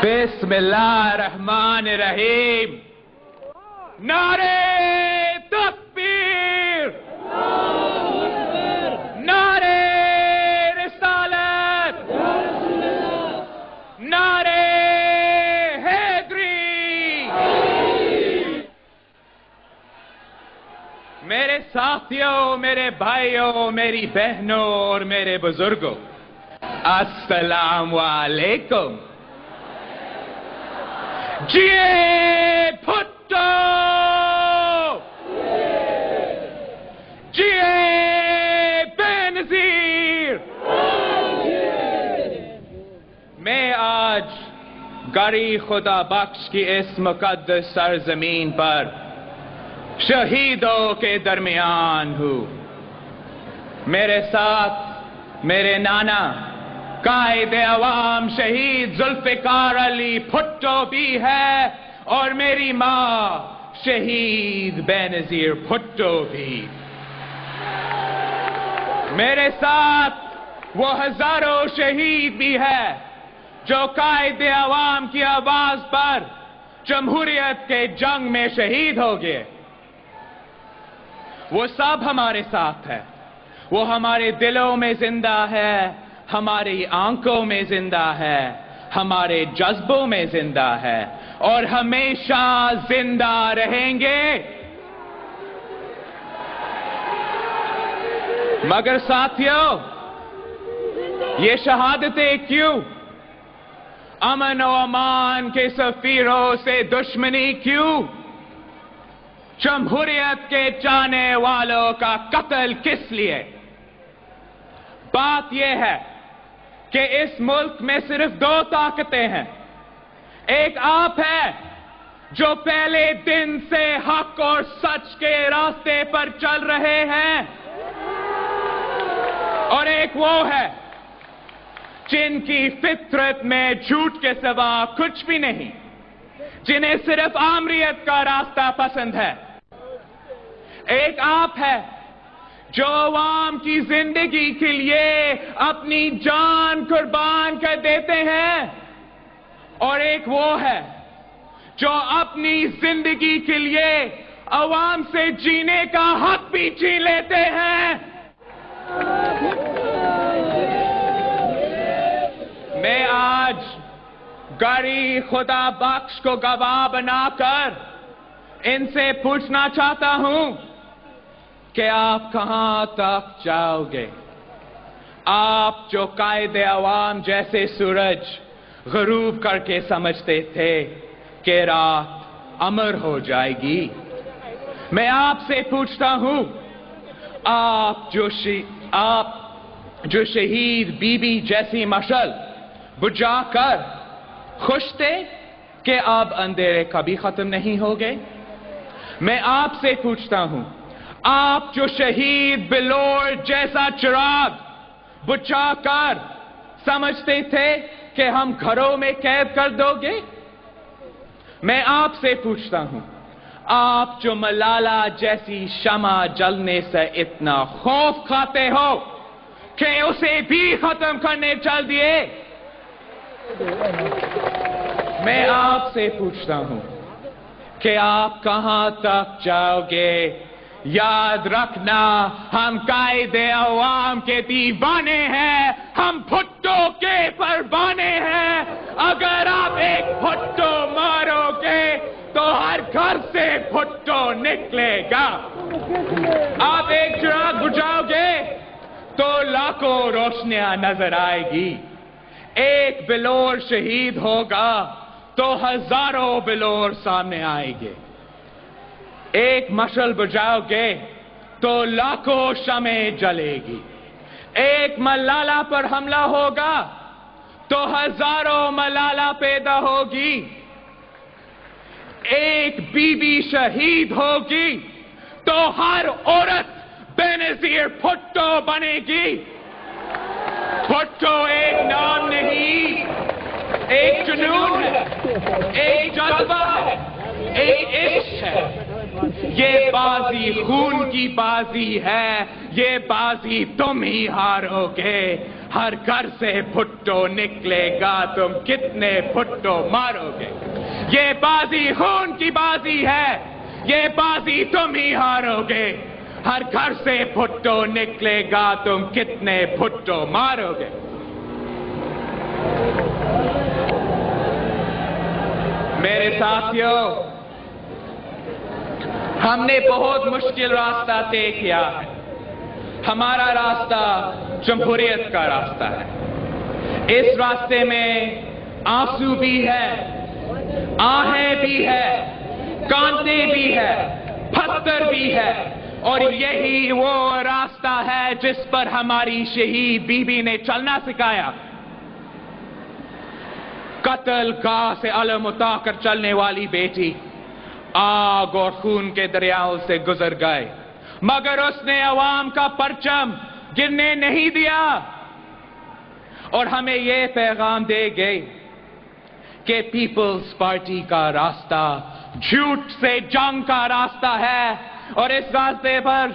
بسم اللہ الرحمن الرحیم. نعرے تکبیر، نعرے رسالت، نعرے حیدری. میرے ساتھیوں، میرے بھائیوں، میری بہنوں اور میرے بزرگوں، السلام علیکم. جیے بھٹو، جیے بینظیر. میں آج گری خدا بخش کی اس مقدس سرزمین پر شہیدوں کے درمیان ہوں. میرے ساتھ میرے نانا قائد عوام شہید ذوالفقار علی بھٹو بھی ہے اور میری ماں شہید بینظیر بھٹو بھی. میرے ساتھ وہ ہزاروں شہید بھی ہے جو قائد عوام کی آواز پر جمہوریت کے جنگ میں شہید ہو گئے. وہ سب ہمارے ساتھ ہے. وہ ہمارے دلوں میں زندہ ہے، ہماری آنکھوں میں زندہ ہے، ہمارے جذبوں میں زندہ ہے اور ہمیشہ زندہ رہیں گے. مگر ساتھیوں، یہ شہادتیں کیوں؟ امن و امان کے سفیروں سے دشمنی کیوں؟ جمہوریت کے چاہنے والوں کا قتل کس لیے؟ بات یہ ہے کہ اس ملک میں صرف دو طاقتیں ہیں. ایک آپ ہے جو پہلے دن سے حق اور سچ کے راستے پر چل رہے ہیں، اور ایک وہ ہے جن کی فطرت میں جھوٹ کے سوا کچھ بھی نہیں، جنہیں صرف آمریت کا راستہ پسند ہے. ایک آپ ہے جو عوام کی زندگی کے لیے اپنی جان قربان کر دیتے ہیں، اور ایک وہ ہے جو اپنی زندگی کے لیے عوام سے جینے کا حق بھی چھین لیتے ہیں. میں آج گری خدا بخش کو گواہ بنا کر ان سے پوچھنا چاہتا ہوں کہ آپ کہاں تک جاؤ گے؟ آپ جو قائد عوام جیسے سورج غروب کر کے سمجھتے تھے کہ رات امر ہو جائے گی، میں آپ سے پوچھتا ہوں، آپ جو شہید بی بی جیسی مشعل بجھا کر خوش تھے کہ اب اندھیرے کبھی ختم نہیں ہوگے. میں آپ سے پوچھتا ہوں، آپ جو شہید بلور جیسا چراغ بجھا کر سمجھتے تھے کہ ہم گھروں میں قید کر دو گے، میں آپ سے پوچھتا ہوں، آپ جو ملالہ جیسی شمع جلنے سے اتنا خوف کھاتے ہو کہ اسے بھی ختم کرنے چل دیے، میں آپ سے پوچھتا ہوں کہ آپ کہاں تک جاؤ گے؟ یاد رکھنا، ہم قائد عوام کے دیوانے ہیں، ہم بھٹو کے پروانے ہیں. اگر آپ ایک بھٹو مارو گے تو ہر گھر سے بھٹو نکلے گا. آپ ایک چراغ بجھاؤ گے تو لاکھوں روشنیاں نظر آئے گی. ایک بلور شہید ہوگا تو ہزاروں بلور سامنے آئیں گے. ایک مشعل بجھاؤ گے تو لاکھوں شمعیں جلے گی. ایک ملالہ پر حملہ ہوگا تو ہزاروں ملالہ پیدا ہوگی. ایک بی بی شہید ہوگی تو ہر عورت بینظیر بھٹو بنے گی. بھٹو ایک نام نہیں، ایک جنون ہے، ایک جذبہ ہے، ایک عشق ہے. یہ بازی خون کی بازی ہے، یہ بازی تم ہی ہارو گے. ہر گھر سے بھٹو نکلے گا، تم کتنے بھٹو مارو گے؟ یہ بازی خون کی بازی ہے، یہ بازی تم ہی ہارو گے۔ ہر گھر سے بھٹو نکلے گا، تم کتنے بھٹو مارو گے؟ میرے ساتھیوں، ہم نے بہت مشکل راستہ طے کیا ہے۔ ہمارا راستہ جمہوریت کا راستہ ہے۔ اس راستے میں آنسو بھی ہے، آہیں بھی ہے، کانٹے بھی ہے، پتھر بھی ہے، اور یہی وہ راستہ ہے جس پر ہماری شہید بی بی نے چلنا سکھایا۔ قتل گاہ سے علم اٹھا کر چلنے والی بیٹی آگ اور خون کے دریاؤں سے گزر گئے، مگر اس نے عوام کا پرچم گرنے نہیں دیا، اور ہمیں یہ پیغام دے گئی کہ پیپلز پارٹی کا راستہ جھوٹ سے جنگ کا راستہ ہے، اور اس راستے پر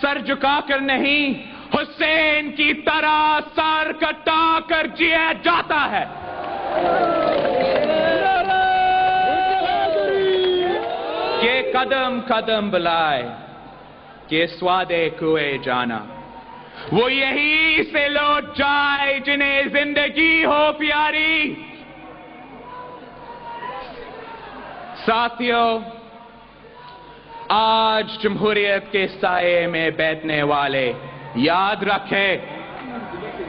سر جھکا کر نہیں، حسین کی طرح سر کٹا کر جیا جاتا ہے۔ کہ قدم قدم بلائے کہ سوادے کوئے جانا، وہ یہی سے لوٹ جائے جنہیں زندگی ہو پیاری۔ ساتھیوں، آج جمہوریت کے سائے میں بیٹھنے والے یاد رکھیں،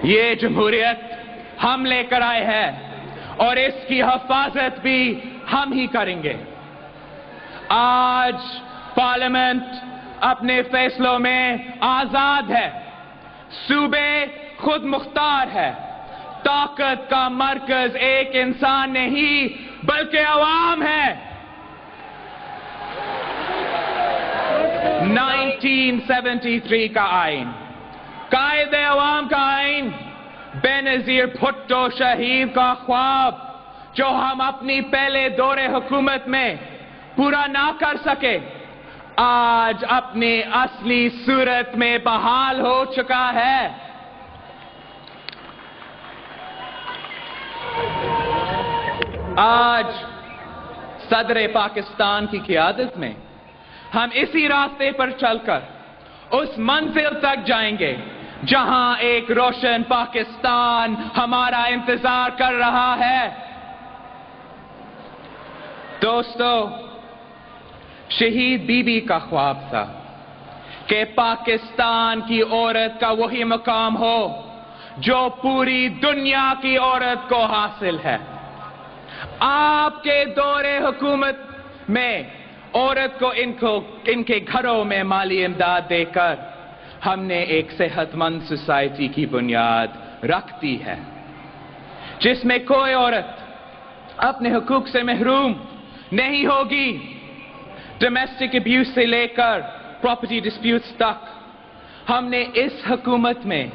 یہ جمہوریت ہم لے کر آئے ہیں، اور اس کی حفاظت بھی ہم ہی کریں گے۔ آج پارلیمنٹ اپنے فیصلوں میں آزاد ہے، صوبے خود مختار ہے، طاقت کا مرکز ایک انسان نہیں بلکہ عوام ہے۔ 1973 کا آئین، قائد عوام کا آئین، بے نظیر بھٹو شہید کا خواب جو ہم اپنی پہلے دور حکومت میں پورا نہ کر سکے، آج اپنی اصلی صورت میں بحال ہو چکا ہے۔ آج صدر پاکستان کی قیادت میں ہم اسی راستے پر چل کر اس منزل تک جائیں گے جہاں ایک روشن پاکستان ہمارا انتظار کر رہا ہے۔ دوستو، شہید بی بی کا خواب تھا کہ پاکستان کی عورت کا وہی مقام ہو جو پوری دنیا کی عورت کو حاصل ہے۔ آپ کے دور حکومت میں عورت کو ان کے گھروں میں مالی امداد دے کر ہم نے ایک صحت مند سوسائٹی کی بنیاد رکھ دی ہے، جس میں کوئی عورت اپنے حقوق سے محروم نہیں ہوگی۔ ڈومیسٹک ابیوز سے لے کر پراپرٹی ڈسپیوٹس تک ہم نے اس حکومت میں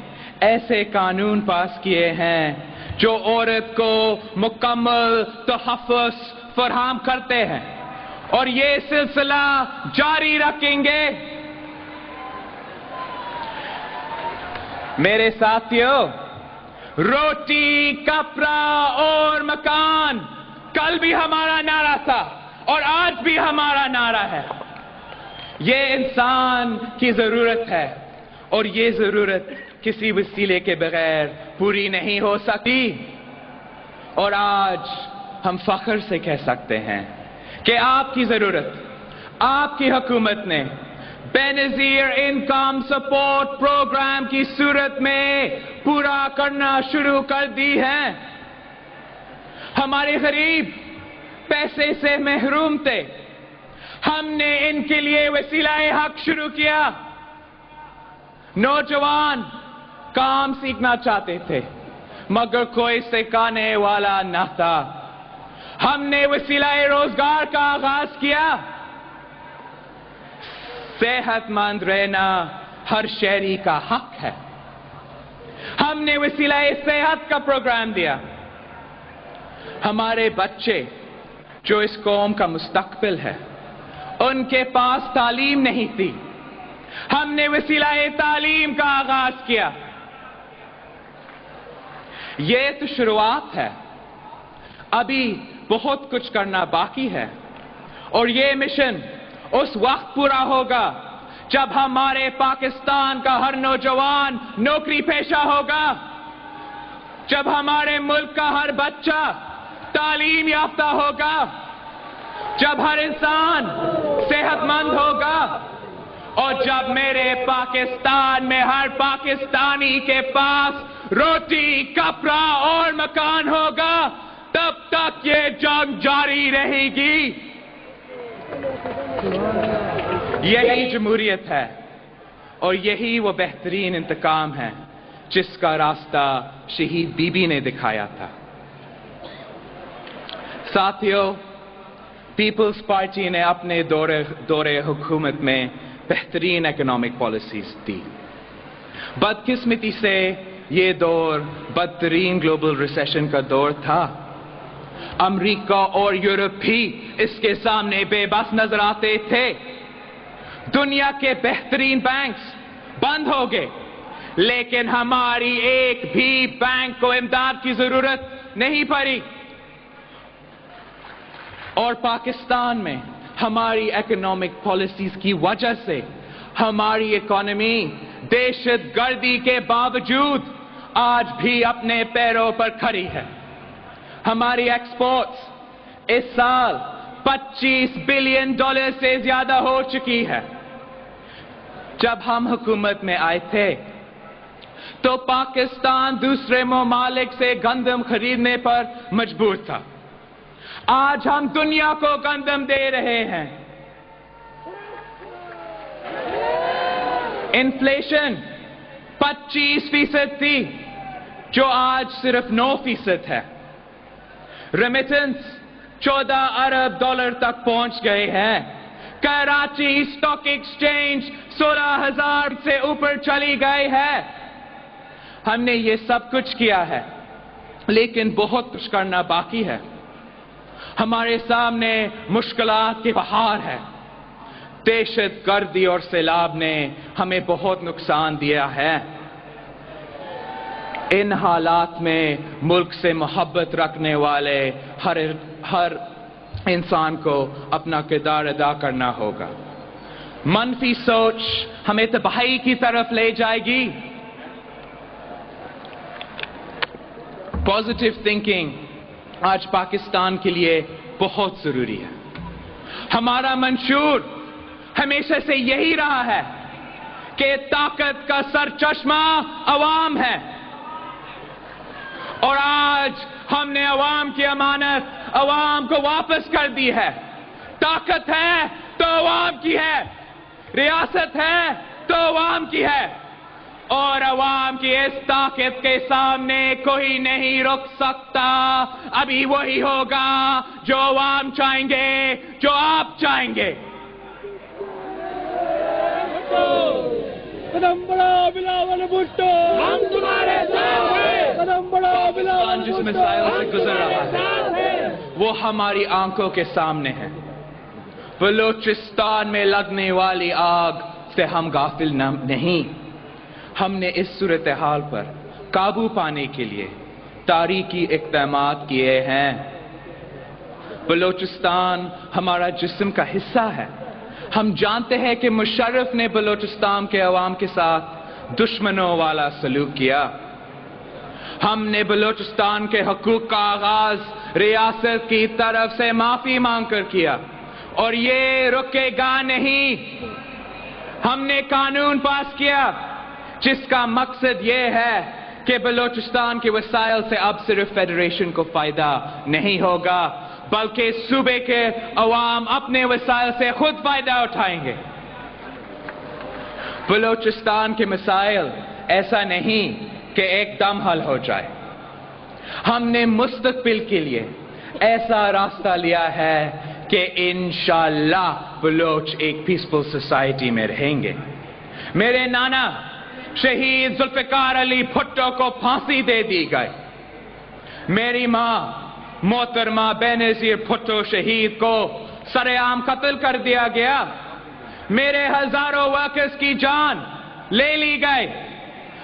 ایسے قانون پاس کیے ہیں جو عورت کو مکمل تحفظ فراہم کرتے ہیں، اور یہ سلسلہ جاری رکھیں گے۔ میرے ساتھیوں، روٹی، کپڑا اور مکان کل بھی ہمارا نعرہ تھا اور آج بھی ہمارا نعرہ ہے۔ یہ انسان کی ضرورت ہے، اور یہ ضرورت کسی وسیلے کے بغیر پوری نہیں ہو سکتی، اور آج ہم فخر سے کہہ سکتے ہیں کہ آپ کی ضرورت آپ کی حکومت نے بے نظیر انکم سپورٹ پروگرام کی صورت میں پورا کرنا شروع کر دی ہے۔ ہمارے غریب پیسے سے محروم تھے، ہم نے ان کے لیے وسیلہ حق شروع کیا۔ نوجوان کام سیکھنا چاہتے تھے مگر کوئی سکھانے والا نہ تھا، ہم نے وسیلہ روزگار کا آغاز کیا۔ صحت مند رہنا ہر شہری کا حق ہے، ہم نے وسیلہ صحت کا پروگرام دیا۔ ہمارے بچے جو اس قوم کا مستقبل ہے، ان کے پاس تعلیم نہیں تھی، ہم نے وسیلہ تعلیم کا آغاز کیا۔ یہ تو شروعات ہے، ابھی بہت کچھ کرنا باقی ہے، اور یہ مشن اس وقت پورا ہوگا جب ہمارے پاکستان کا ہر نوجوان نوکری پیشہ ہوگا، جب ہمارے ملک کا ہر بچہ تعلیم یافتہ ہوگا، جب ہر انسان صحت مند ہوگا، اور جب میرے پاکستان میں ہر پاکستانی کے پاس روٹی، کپڑا اور مکان ہوگا، تب تک یہ جنگ جاری رہے گی۔ یہی جمہوریت ہے، اور یہی وہ بہترین انتقام ہے جس کا راستہ شہید بی بی نے دکھایا تھا۔ ساتھیو، پیپلز پارٹی نے اپنے دور حکومت میں بہترین اکنامک پالیسیز دی۔ بدقسمتی سے یہ دور بدترین گلوبل ریسیشن کا دور تھا۔ امریکہ اور یورپ بھی اس کے سامنے بے بس نظر آتے تھے۔ دنیا کے بہترین بینکس بند ہو گئے، لیکن ہماری ایک بھی بینک کو امداد کی ضرورت نہیں پڑی، اور پاکستان میں ہماری اکنامک پالیسیز کی وجہ سے ہماری اکانومی دہشت گردی کے باوجود آج بھی اپنے پیروں پر کھڑی ہے۔ ہماری ایکسپورٹس اس سال $25 بلین سے زیادہ ہو چکی ہے۔ جب ہم حکومت میں آئے تھے تو پاکستان دوسرے ممالک سے گندم خریدنے پر مجبور تھا۔ آج ہم دنیا کو گندم دے رہے ہیں۔ انفلیشن 25% تھی، جو آج صرف 9% ہے۔ ریمیٹنس $14 ارب تک پہنچ گئے ہیں۔ کراچی اسٹاک ایکسچینج 16,000 سے اوپر چلی گئی ہے۔ ہم نے یہ سب کچھ کیا ہے، لیکن بہت کچھ کرنا باقی ہے۔ ہمارے سامنے مشکلات کی بہار ہے۔ دہشت گردی اور سیلاب نے ہمیں بہت نقصان دیا ہے۔ ان حالات میں ملک سے محبت رکھنے والے ہر انسان کو اپنا کردار ادا کرنا ہوگا۔ منفی سوچ ہمیں تباہی کی طرف لے جائے گی۔ پازیٹیو تھنکنگ آج پاکستان کے لیے بہت ضروری ہے۔ ہمارا منشور ہمیشہ سے یہی رہا ہے کہ طاقت کا سرچشمہ عوام ہے، اور آج ہم نے عوام کی امانت عوام کو واپس کر دی ہے۔ طاقت ہے تو عوام کی ہے، ریاست ہے تو عوام کی ہے، اور عوام کی اس طاقت کے سامنے کوئی نہیں رک سکتا۔ ابھی وہی ہوگا جو عوام چاہیں گے، جو آپ چاہیں گے۔ قدم بڑھا بلاول بھٹو، ہم تمہارے ساتھ ہیں۔ قدم بڑھا بلاول جس مسائل سے گزر رہا ہے وہ ہماری آنکھوں کے سامنے ہے۔ بلوچستان میں لگنے والی آگ سے ہم غافل نہیں۔ ہم نے اس صورتحال پر قابو پانے کے لیے تاریخی اقدامات کیے ہیں۔ بلوچستان ہمارا جسم کا حصہ ہے۔ ہم جانتے ہیں کہ مشرف نے بلوچستان کے عوام کے ساتھ دشمنوں والا سلوک کیا۔ ہم نے بلوچستان کے حقوق کا آغاز ریاست کی طرف سے معافی مانگ کر کیا، اور یہ رکے گا نہیں۔ ہم نے قانون پاس کیا جس کا مقصد یہ ہے کہ بلوچستان کے وسائل سے اب صرف فیڈریشن کو فائدہ نہیں ہوگا، بلکہ صوبے کے عوام اپنے وسائل سے خود فائدہ اٹھائیں گے۔ بلوچستان کے مسائل ایسا نہیں کہ ایک دم حل ہو جائے۔ ہم نے مستقبل کے لیے ایسا راستہ لیا ہے کہ انشاءاللہ بلوچ ایک پیسفل سوسائٹی میں رہیں گے۔ میرے نانا شہید ذوالفقار علی بھٹو کو پھانسی دے دی گئی۔ میری ماں محترمہ بینظیر بھٹو شہید کو سرعام قتل کر دیا گیا۔ میرے ہزاروں ورکرز کی جان لے لی گئی۔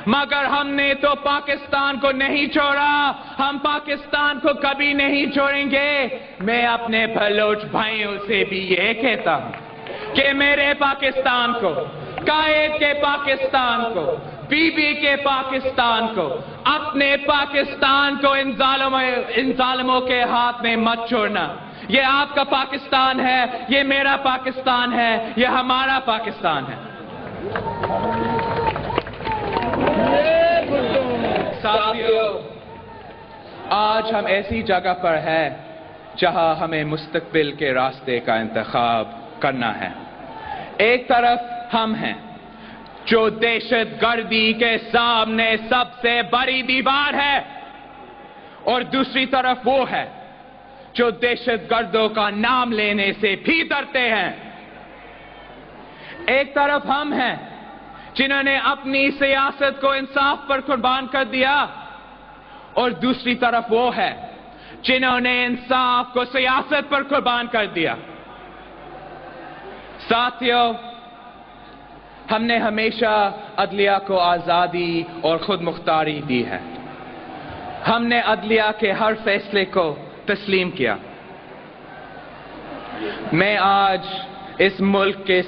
مگر ہم نے تو پاکستان کو نہیں چھوڑا، ہم پاکستان کو کبھی نہیں چھوڑیں گے۔ میں اپنے بلوچ بھائیوں سے بھی یہ کہتا ہوں کہ میرے پاکستان کو، قائد کے پاکستان کو، بی بی کے پاکستان کو، اپنے پاکستان کو ان ظالموں کے ہاتھ میں مت چھوڑنا۔ یہ آپ کا پاکستان ہے، یہ میرا پاکستان ہے، یہ ہمارا پاکستان ہے۔ ساتھیو، آج ہم ایسی جگہ پر ہیں جہاں ہمیں مستقبل کے راستے کا انتخاب کرنا ہے۔ ایک طرف ہم ہیں جو دہشت گردی کے سامنے سب سے بڑی دیوار ہے، اور دوسری طرف وہ ہے جو دہشت گردوں کا نام لینے سے بھی ڈرتے ہیں۔ ایک طرف ہم ہیں جنہوں نے اپنی سیاست کو انصاف پر قربان کر دیا، اور دوسری طرف وہ ہے جنہوں نے انصاف کو سیاست پر قربان کر دیا۔ ساتھیو، ہم نے ہمیشہ عدلیہ کو آزادی اور خود مختاری دی ہے۔ ہم نے عدلیہ کے ہر فیصلے کو تسلیم کیا۔ میں آج اس ملک کے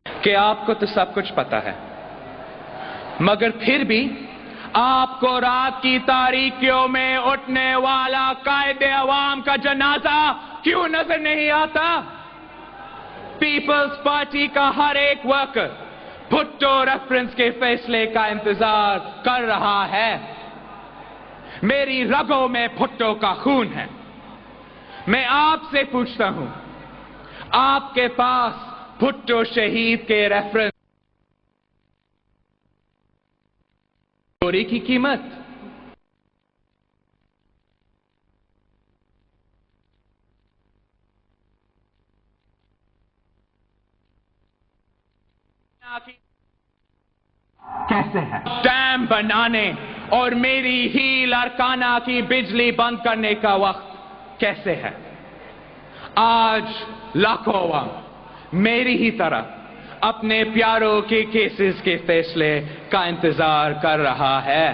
کہ آپ کو تو سب کچھ پتا ہے، مگر پھر بھی آپ کو رات کی تاریکیوں میں اٹھنے والا قائد عوام کا جنازہ کیوں نظر نہیں آتا؟ پیپلز پارٹی کا ہر ایک ورکر بھٹو ریفرنس کے فیصلے کا انتظار کر رہا ہے۔ میری رگوں میں بھٹو کا خون ہے۔ میں آپ سے پوچھتا ہوں، آپ کے پاس بھٹو شہید کے ریفرنس چوری کی قیمت؟ کیسے ہے؟ ڈیم بنانے اور میری ہی لارکانہ کی بجلی بند کرنے کا وقت کیسے ہے؟ آج لاکھوں عوام میری ہی طرح اپنے پیاروں کے کیسز کے فیصلے کا انتظار کر رہا ہے۔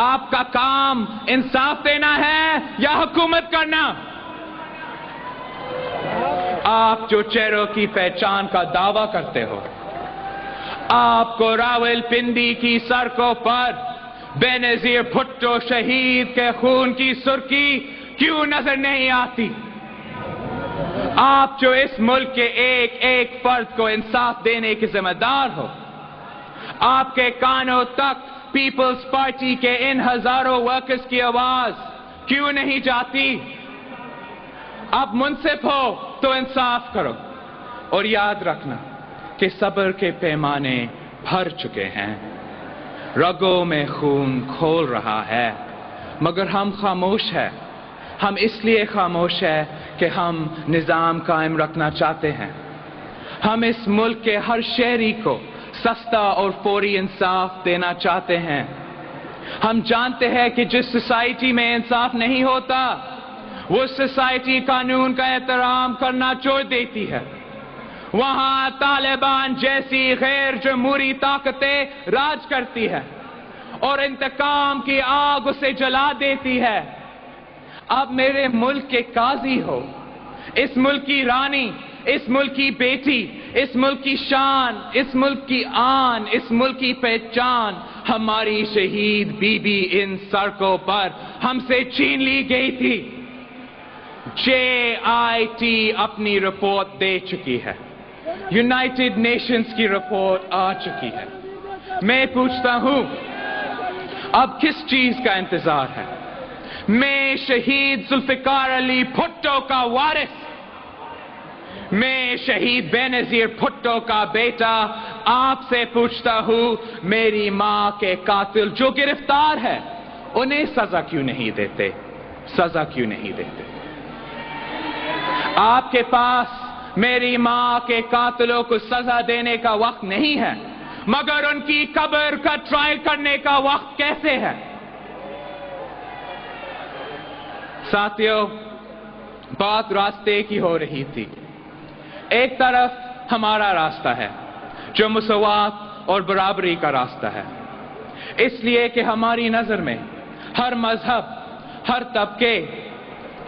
آپ کا کام انصاف دینا ہے یا حکومت کرنا؟ آپ جو چہروں کی پہچان کا دعویٰ کرتے ہو، آپ کو راول پنڈی کی سڑکوں پر بے نظیر بھٹو شہید کے خون کی سرخی کیوں نظر نہیں آتی؟ آپ جو اس ملک کے ایک ایک فرد کو انصاف دینے کے ذمہ دار ہو، آپ کے کانوں تک پیپلز پارٹی کے ان ہزاروں ورکرز کی آواز کیوں نہیں جاتی؟ اب منصف ہو تو انصاف کرو، اور یاد رکھنا کہ صبر کے پیمانے بھر چکے ہیں۔ رگوں میں خون کھول رہا ہے، مگر ہم خاموش ہیں۔ ہم اس لیے خاموش ہیں کہ ہم نظام قائم رکھنا چاہتے ہیں۔ ہم اس ملک کے ہر شہری کو سستا اور فوری انصاف دینا چاہتے ہیں۔ ہم جانتے ہیں کہ جس سوسائٹی میں انصاف نہیں ہوتا، وہ سوسائٹی قانون کا احترام کرنا چھوڑ دیتی ہے۔ وہاں طالبان جیسی غیر جمہوری طاقتیں راج کرتی ہے اور انتقام کی آگ اسے جلا دیتی ہے۔ اب میرے ملک کے قاضی ہو، اس ملک کی رانی، اس ملک کی بیٹی، اس ملک کی شان، اس ملک کی آن، اس ملک کی پہچان، ہماری شہید بی بی ان سڑکوں پر ہم سے چھین لی گئی تھی۔ JIT اپنی رپورٹ دے چکی ہے، یونائٹڈ نیشنز کی رپورٹ آ چکی ہے۔ میں پوچھتا ہوں، اب کس چیز کا انتظار ہے؟ میں شہید ذوالفقار علی بھٹو کا وارث، میں شہید بے نظیر بھٹو کا بیٹا آپ سے پوچھتا ہوں، میری ماں کے قاتل جو گرفتار ہے انہیں سزا کیوں نہیں دیتے؟ سزا کیوں نہیں دیتے؟ آپ کے پاس میری ماں کے قاتلوں کو سزا دینے کا وقت نہیں ہے، مگر ان کی قبر کا ٹرائل کرنے کا وقت کیسے ہے؟ ساتھیو، بات راستے کی ہو رہی تھی۔ ایک طرف ہمارا راستہ ہے جو مساوات اور برابری کا راستہ ہے، اس لیے کہ ہماری نظر میں ہر مذہب، ہر طبقے،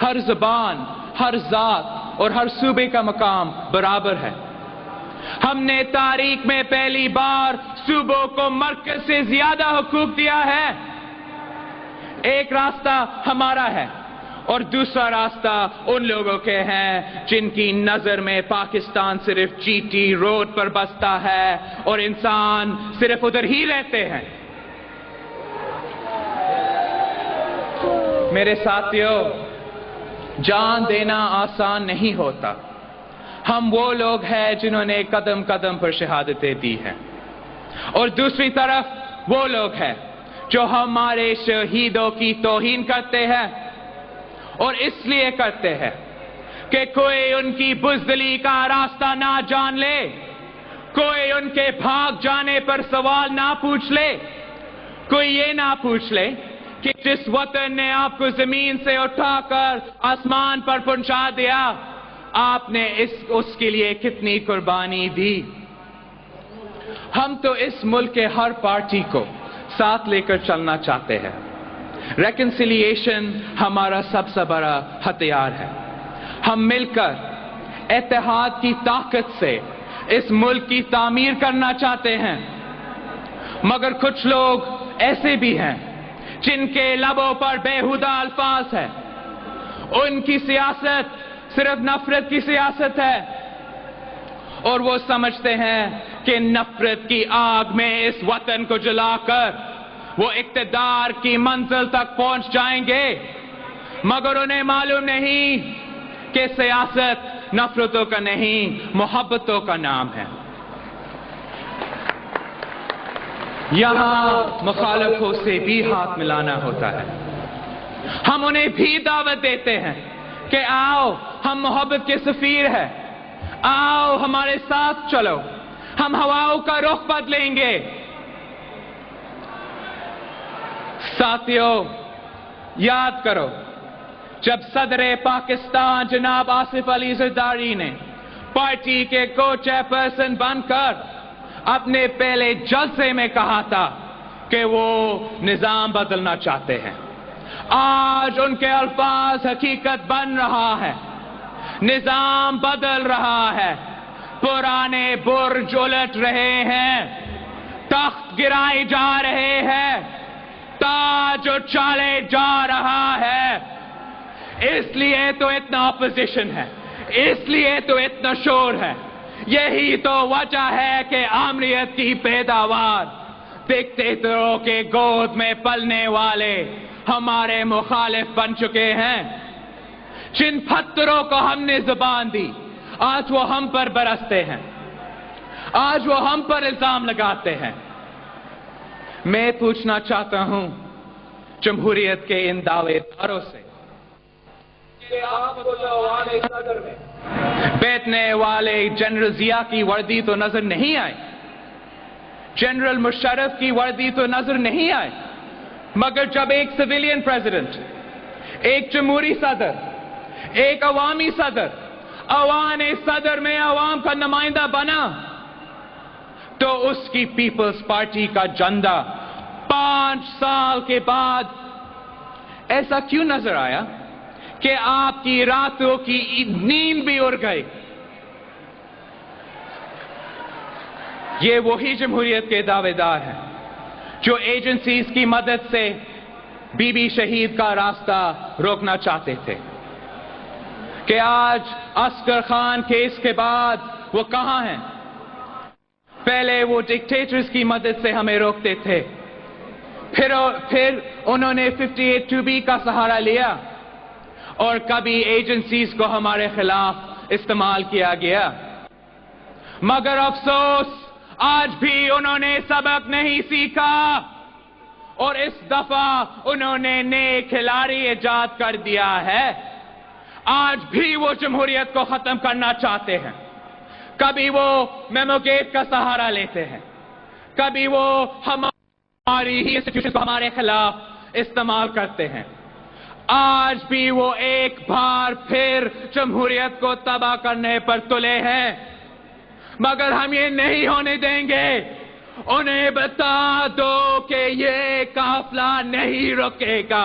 ہر زبان، ہر ذات اور ہر صوبے کا مقام برابر ہے۔ ہم نے تاریخ میں پہلی بار صوبوں کو مرکز سے زیادہ حقوق دیا ہے۔ ایک راستہ ہمارا ہے اور دوسرا راستہ ان لوگوں کے ہیں جن کی نظر میں پاکستان صرف جی ٹی روڈ پر بستا ہے اور انسان صرف ادھر ہی رہتے ہیں۔ میرے ساتھیوں، جان دینا آسان نہیں ہوتا۔ ہم وہ لوگ ہیں جنہوں نے قدم قدم پر شہادتیں دی ہیں، اور دوسری طرف وہ لوگ ہیں جو ہمارے شہیدوں کی توہین کرتے ہیں، اور اس لیے کرتے ہیں کہ کوئی ان کی بزدلی کا راستہ نہ جان لے، کوئی ان کے بھاگ جانے پر سوال نہ پوچھ لے، کوئی یہ نہ پوچھ لے کہ جس وطن نے آپ کو زمین سے اٹھا کر آسمان پر پہنچا دیا، آپ نے اس کے لیے کتنی قربانی دی۔ ہم تو اس ملک کے ہر پارٹی کو ساتھ لے کر چلنا چاہتے ہیں۔ ریکنسیلیشن ہمارا سب سے بڑا ہتھیار ہے۔ ہم مل کر اتحاد کی طاقت سے اس ملک کی تعمیر کرنا چاہتے ہیں، مگر کچھ لوگ ایسے بھی ہیں جن کے لبوں پر بےہودہ الفاظ ہیں۔ ان کی سیاست صرف نفرت کی سیاست ہے، اور وہ سمجھتے ہیں کہ نفرت کی آگ میں اس وطن کو جلا کر وہ اقتدار کی منزل تک پہنچ جائیں گے، مگر انہیں معلوم نہیں کہ سیاست نفرتوں کا نہیں، محبتوں کا نام ہے۔ یہاں مخالفوں سے بھی ہاتھ ملانا ہوتا ہے۔ ہم انہیں بھی دعوت دیتے ہیں کہ آؤ، ہم محبت کے سفیر ہیں، آؤ ہمارے ساتھ چلو، ہم ہواؤں کا رخ بدلیں گے۔ ساتھیوں، یاد کرو جب صدر پاکستان جناب آصف علی زرداری نے پارٹی کے کو چیئرپرسن بن کر اپنے پہلے جلسے میں کہا تھا کہ وہ نظام بدلنا چاہتے ہیں، آج ان کے الفاظ حقیقت بن رہا ہے، نظام بدل رہا ہے، پرانے برج الٹ رہے ہیں، تخت گرائے جا رہے ہیں، تاج اچھالے جا رہا ہے۔ اس لیے تو اتنا اپوزیشن ہے، اس لیے تو اتنا شور ہے، یہی تو وجہ ہے کہ آمریت کی پیداوار ڈکٹیٹروں کے گود میں پلنے والے ہمارے مخالف بن چکے ہیں۔ جن پتھروں کو ہم نے زبان دی، آج وہ ہم پر برستے ہیں، آج وہ ہم پر الزام لگاتے ہیں۔ میں پوچھنا چاہتا ہوں جمہوریت کے ان دعوے داروں سے کہ آپ کو جو عوام صدر میں بیٹھنے والے جنرل ضیاء کی وردی تو نظر نہیں آئی، جنرل مشرف کی وردی تو نظر نہیں آئی، مگر جب ایک سویلین پریزیڈنٹ، ایک جمہوری صدر، ایک عوامی صدر عوام صدر میں عوام کا نمائندہ بنا، تو اس کی پیپلز پارٹی کا جھنڈا 5 سال کے بعد ایسا کیوں نظر آیا کہ آپ کی راتوں کی نیند بھی اڑ گئی؟ یہ وہی جمہوریت کے دعوے دار ہیں جو ایجنسیز کی مدد سے بی بی شہید کا راستہ روکنا چاہتے تھے، کہ آج عسکر خان کیس کے بعد وہ کہاں ہیں؟ پہلے وہ ڈکٹیٹرز کی مدد سے ہمیں روکتے تھے، پھر انہوں نے 58(2)B کا سہارا لیا، اور کبھی ایجنسیز کو ہمارے خلاف استعمال کیا گیا، مگر افسوس آج بھی انہوں نے سبق نہیں سیکھا، اور اس دفعہ انہوں نے نئے کھلاڑی ایجاد کر دیا ہے۔ آج بھی وہ جمہوریت کو ختم کرنا چاہتے ہیں، کبھی وہ میمو گیٹ کا سہارا لیتے ہیں، کبھی وہ ہماری ہی انسٹیٹیوشن کو ہمارے خلاف استعمال کرتے ہیں۔ آج بھی وہ ایک بار پھر جمہوریت کو تباہ کرنے پر تلے ہیں، مگر ہم یہ نہیں ہونے دیں گے. انہیں بتا دو کہ یہ قافلہ نہیں رکے گا.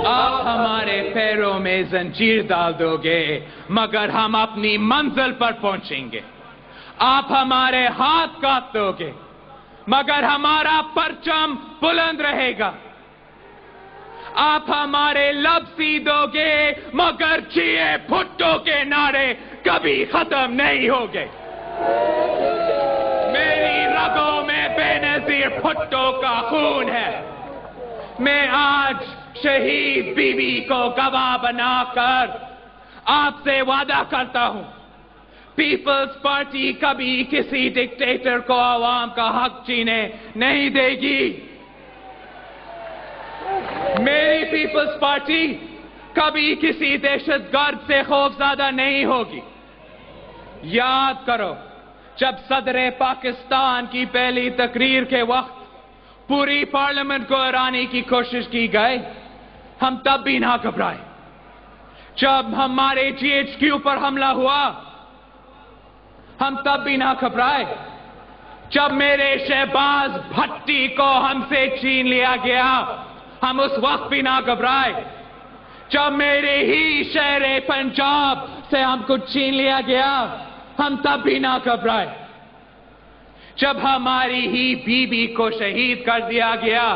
آپ ہمارے پیروں میں زنجیر ڈال دو گے مگر ہم اپنی منزل پر پہنچیں گے. آپ ہمارے ہاتھ کاٹ دو گے مگر ہمارا پرچم بلند رہے گا. آپ ہمارے لب سی دو گے مگر چیئے بھٹو کے نعرے کبھی ختم نہیں ہوگے. میری رگوں میں بے نظیر بھٹو کا خون ہے. میں آج شہید بی بی کو گواہ بنا کر آپ سے وعدہ کرتا ہوں پیپلز پارٹی کبھی کسی ڈکٹیٹر کو عوام کا حق چھینے نہیں دے گی. میری پیپلز پارٹی کبھی کسی دہشت گرد سے خوفزدہ نہیں ہوگی. یاد کرو جب صدر پاکستان کی پہلی تقریر کے وقت پوری پارلیمنٹ کو ہرانے کی کوشش کی گئی ہم تب بھی نہ گھبرائے. جب ہمارے جی ایچ کیو پر حملہ ہوا ہم تب بھی نہ گھبرائے. جب میرے شہباز بھٹی کو ہم سے چھین لیا گیا ہم اس وقت بھی نہ گھبرائے. جب میرے ہی شہر پنجاب سے ہم کو چھین لیا گیا ہم تب بھی نہ گھبرائے. جب ہماری ہی بی بی کو شہید کر دیا گیا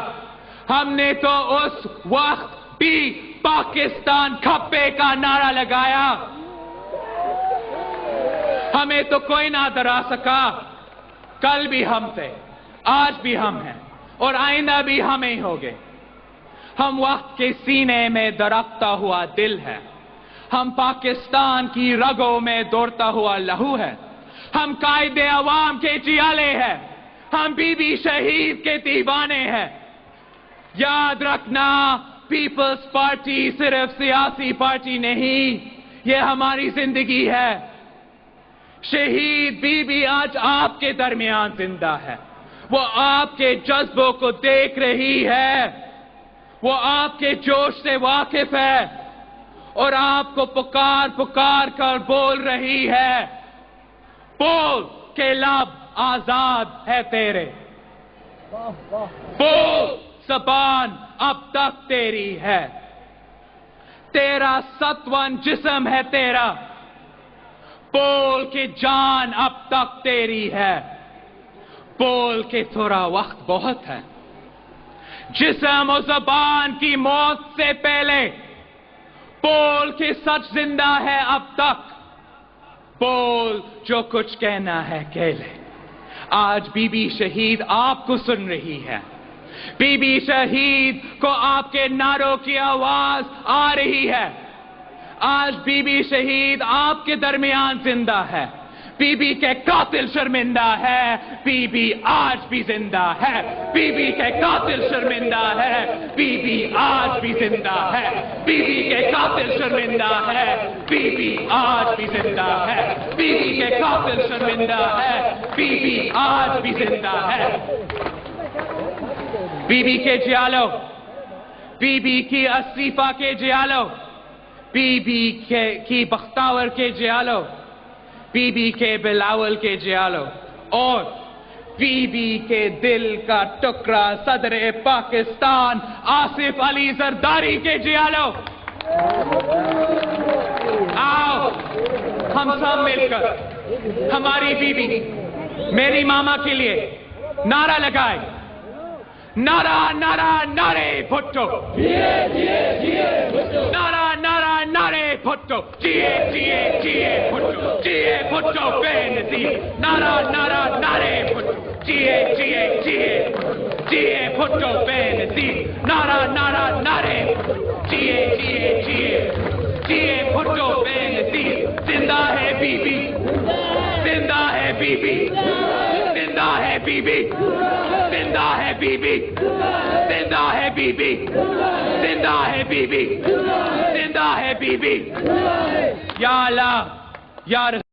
ہم نے تو اس وقت بھی پاکستان کھپے کا نعرہ لگایا. ہمیں تو کوئی نہ ڈرا سکا. کل بھی ہم تھے, آج بھی ہم ہیں اور آئندہ بھی ہم ہی ہوگے. ہم وقت کے سینے میں درختا ہوا دل ہے. ہم پاکستان کی رگوں میں دوڑتا ہوا لہو ہے. ہم قائد عوام کے جیالے ہیں. ہم بی بی شہید کے دیوانے ہیں. یاد رکھنا پیپلز پارٹی صرف سیاسی پارٹی نہیں, یہ ہماری زندگی ہے. شہید بی بی آج آپ کے درمیان زندہ ہے. وہ آپ کے جذبوں کو دیکھ رہی ہے. وہ آپ کے جوش سے واقف ہے اور آپ کو پکار پکار کر بول رہی ہے. بول کے لب آزاد ہے تیرے. بول زبان اب تک تیری ہے. تیرا ستون جسم ہے تیرا. بول کے جان اب تک تیری ہے. بول کے تھوڑا وقت بہت ہے. جسم و زبان کی موت سے پہلے بول کے سچ زندہ ہے اب تک. بول جو کچھ کہنا ہے کہہ لے. آج بی بی شہید آپ کو سن رہی ہے. بی بی شہید کو آپ کے نعروں کی آواز آ رہی ہے. آج بی بی شہید آپ کے درمیان زندہ ہے. بی بی کے قاتل شرمندہ ہے. بی بی آج بھی زندہ ہے. بی بی کے قاتل شرمندہ ہے. بی بی آج بھی زندہ ہے. بی بی کے قاتل شرمندہ ہے. بی بی آج بھی زندہ ہے. بی بی کے قاتل شرمندہ ہے. بی بی آج بھی زندہ ہے. بی بی کے جیالو, بی بی کی اسیفہ کے جیالو, بی بی کی بختاور کے جیالو, بی بی کے بلاول کے جیالو اور بی بی کے دل کا ٹکڑا صدر پاکستان آصف علی زرداری کے جیالو. آؤ ہم سب مل کر ہماری بی بی میری ماما کے لیے نعرہ لگائے. نعرہ نعرہ نعرے بھٹو. نعرہ نعرہ نعرے بھٹو. جیے جیے جیے بھٹو. جیے بھٹو بے نظیر. نعرہ نعرہ نعرے بھٹو. جیے جیے جیے جیے بھٹو بے نظیر. نعرہ نعرہ نعرے جیے جیے جیے جیے بھٹو بے نظیر. زندہ ہے بی بی. زندہ ہے بی بی. زندہ ہے بی بی. زندہ ہے بی بی. زندہ ہے بی بی. زندہ ہے بی بی. زندہ ہے بی بی. یا اللہ یا رسول